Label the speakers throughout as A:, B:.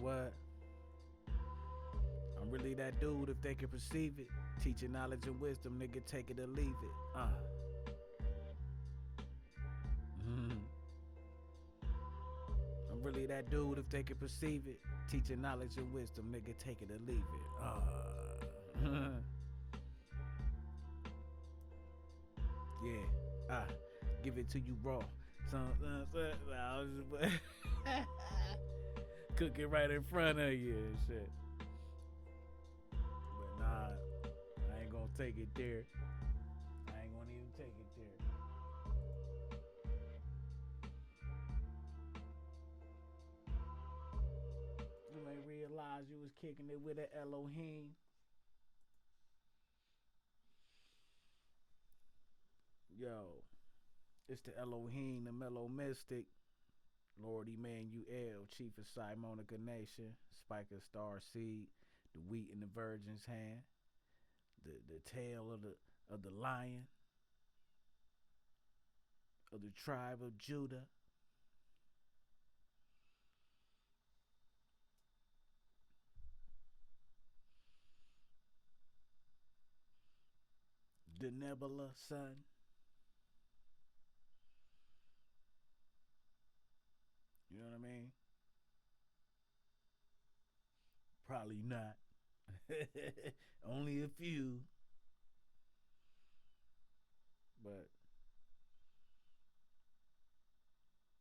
A: what? I'm really that dude if they can perceive it. Teaching knowledge and wisdom, nigga, take it or leave it. Mhm. I'm really that dude if they can perceive it. Teaching knowledge and wisdom, nigga, take it or leave it. Yeah. Give it to you raw. I was just cook it right in front of you and shit. But nah, I ain't gonna take it there. I ain't gonna even take it there. You ain't realize you was kicking it with an Elohim. Yo, it's the Elohim, the mellow mystic. Lord Emmanuel, Chief of Simonicanation, Spike of Star Seed, the wheat in the virgin's hand, the tail of the lion of the tribe of Judah. The Nebula son. You know what I mean? Probably not. Only a few. But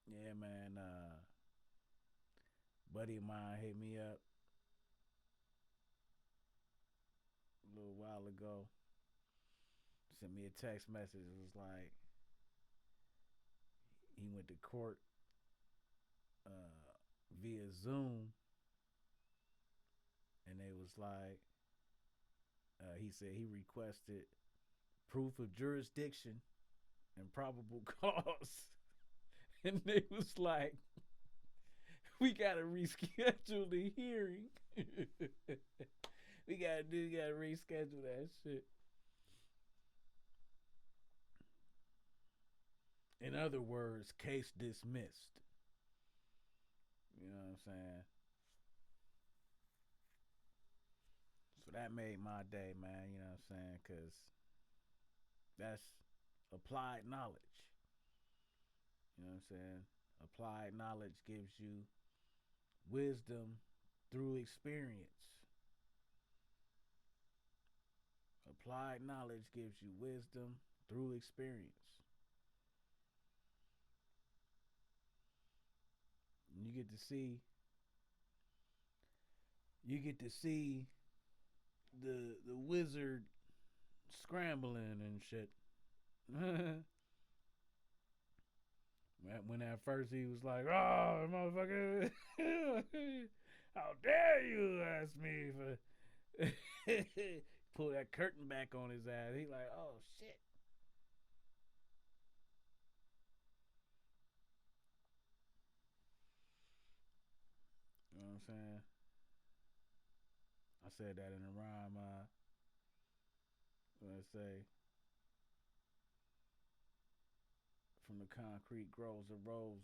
A: yeah, man. Buddy of mine hit me up a little while ago. Sent me a text message. It was like he went to court via Zoom, and they was like, he said he requested proof of jurisdiction and probable cause, and they was like, we gotta reschedule the hearing. We gotta reschedule that shit. In other words, case dismissed. You know what I'm saying? So that made my day, man. You know what I'm saying? Because that's applied knowledge. You know what I'm saying? Applied knowledge gives you wisdom through experience. Applied knowledge gives you wisdom through experience. And you get to see the wizard scrambling and shit. when at first he was like, "Oh, motherfucker, how dare you ask me for?" Pull that curtain back on his ass. He like, "Oh shit." You know what I'm saying? I said that in a rhyme. What I say? From the concrete grows a rose,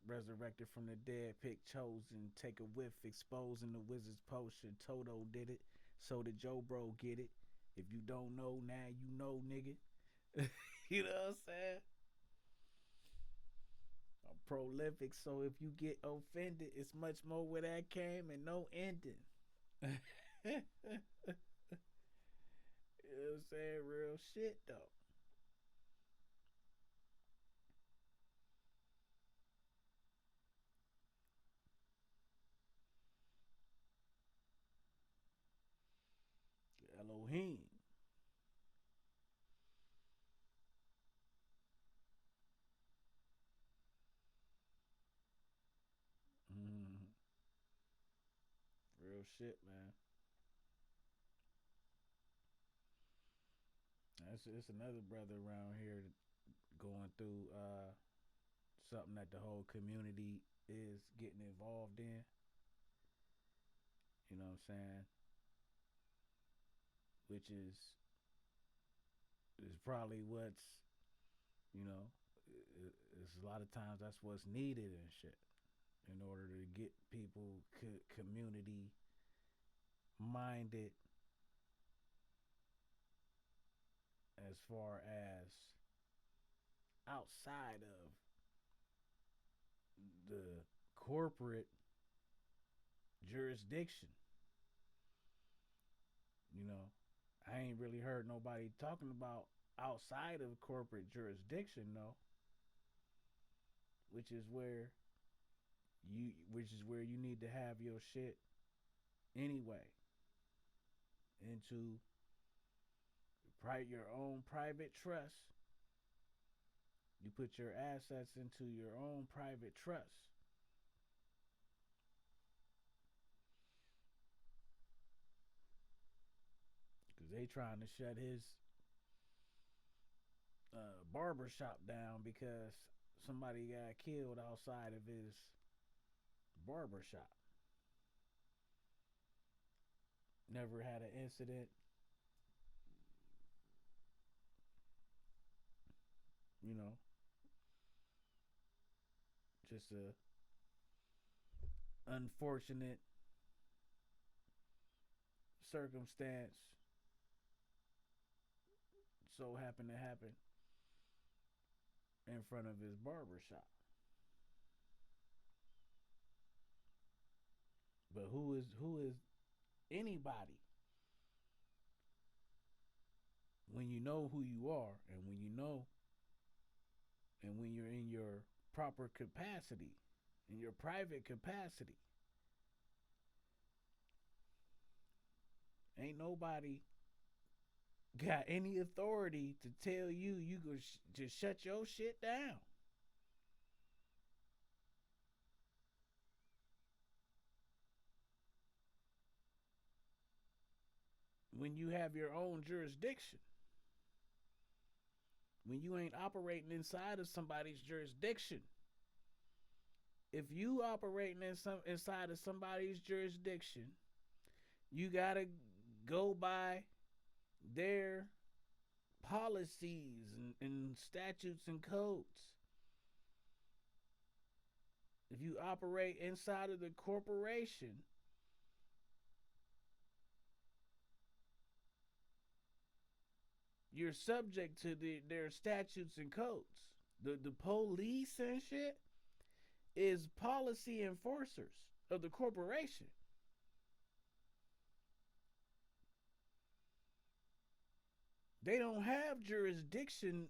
A: resurrected from the dead, pick chosen, take a whiff, exposing the wizard's potion. Toto did it, so did Joe Bro get it. If you don't know, now you know, nigga. You know what I'm saying? I'm prolific, so if you get offended, it's much more where that came and no ending. You know what I'm saying? Real shit, though. Elohim. Mm, real shit, man. It's another brother around here going through something that the whole community is getting involved in. You know what I'm saying? Which is probably you know, it's a lot of times that's what's needed and shit. in order to get people community minded as far as outside of the corporate jurisdiction. You know, I ain't really heard nobody talking about outside of corporate jurisdiction though, which is where you need to have your shit anyway into your own private trust. You put your assets into your own private trust. Because they trying to shut his barber shop down because somebody got killed outside of his barber shop. Never had an incident, you know, just a unfortunate circumstance so happened to happen in front of his barber shop. But who is anybody when you know who you are and when you know and when you're in your proper capacity, in your private capacity, ain't nobody got any authority to tell you could just shut your shit down. When you have your own jurisdiction, when you ain't operating inside of somebody's jurisdiction. If you operating inside of somebody's jurisdiction, you gotta go by their policies and statutes and codes. If you operate inside of the corporation, you're subject to their statutes and codes. The police and shit is policy enforcers of the corporation. They don't have jurisdiction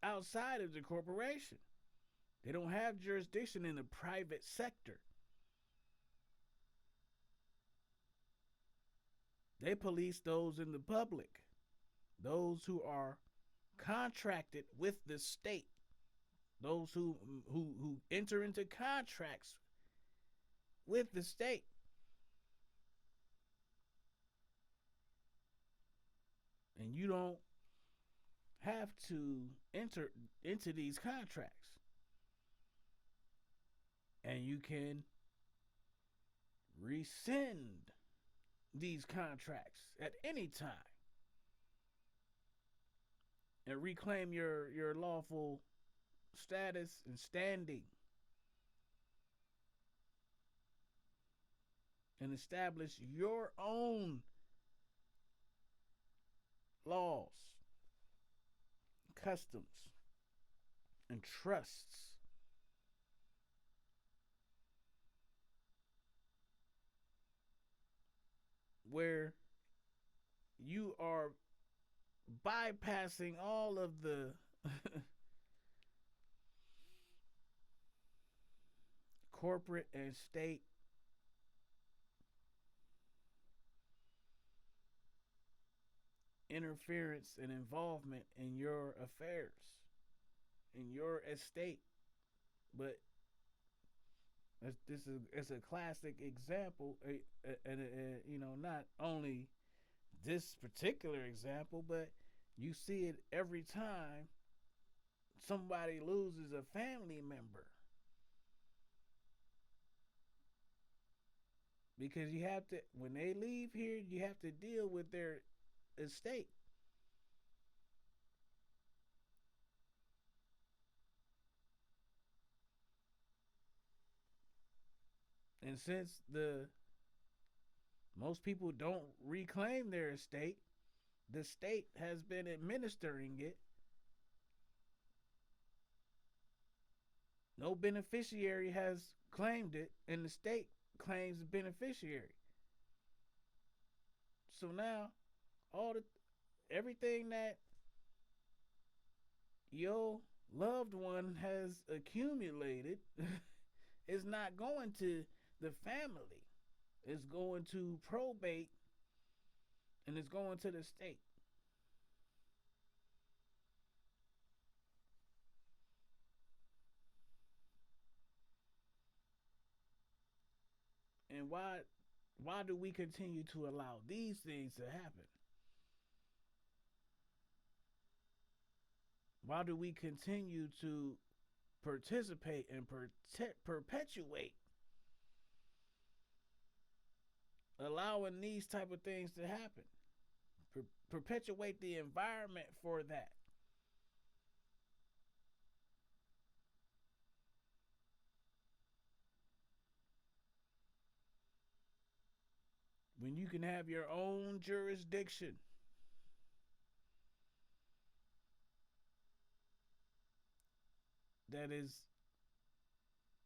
A: outside of the corporation. They don't have jurisdiction in the private sector. They police those in the public, those who are contracted with the state, those who enter into contracts with the state. And you don't have to enter into these contracts. And you can rescind these contracts at any time and reclaim your lawful status and standing and establish your own laws, customs, and trusts. Where you are bypassing all of the corporate and state interference and involvement in your affairs, in your estate. But this is it's a classic example, and you know, not only this particular example, but you see it every time somebody loses a family member, because you have to, when they leave here, you have to deal with their estate. And since the most people don't reclaim their estate, the state has been administering it. No beneficiary has claimed it, and the state claims the beneficiary. So now, all the everything that your loved one has accumulated is not going to the family. It's going to probate, and it's going to the state. And why do we continue to allow these things to happen? Why do we continue to participate and perpetuate allowing these type of things to happen? Perpetuate the environment for that. When you can have your own jurisdiction that is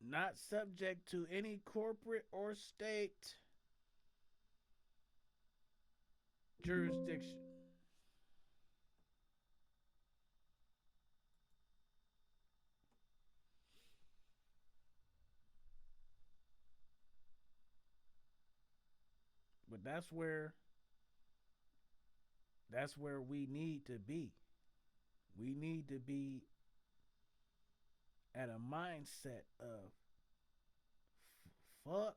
A: not subject to any corporate or state jurisdiction. But that's where we need to be. We need to be at a mindset of fuck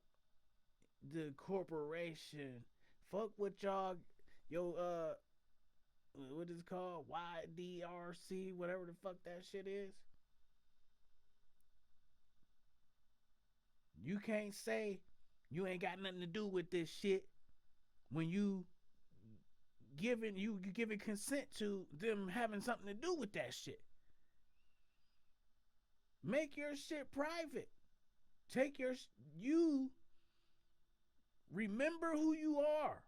A: the corporation. Fuck what y'all yo what is it called? YDRC, whatever the fuck that shit is. You can't say you ain't got nothing to do with this shit when you giving consent to them having something to do with that shit. Make your shit private. Take you remember who you are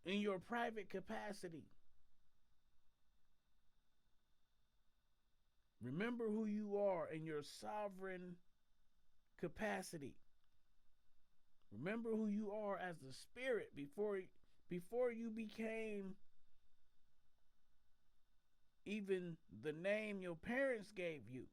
A: in your private capacity. Remember who you are in your sovereign capacity. Remember who you are as a spirit before you became even the name your parents gave you.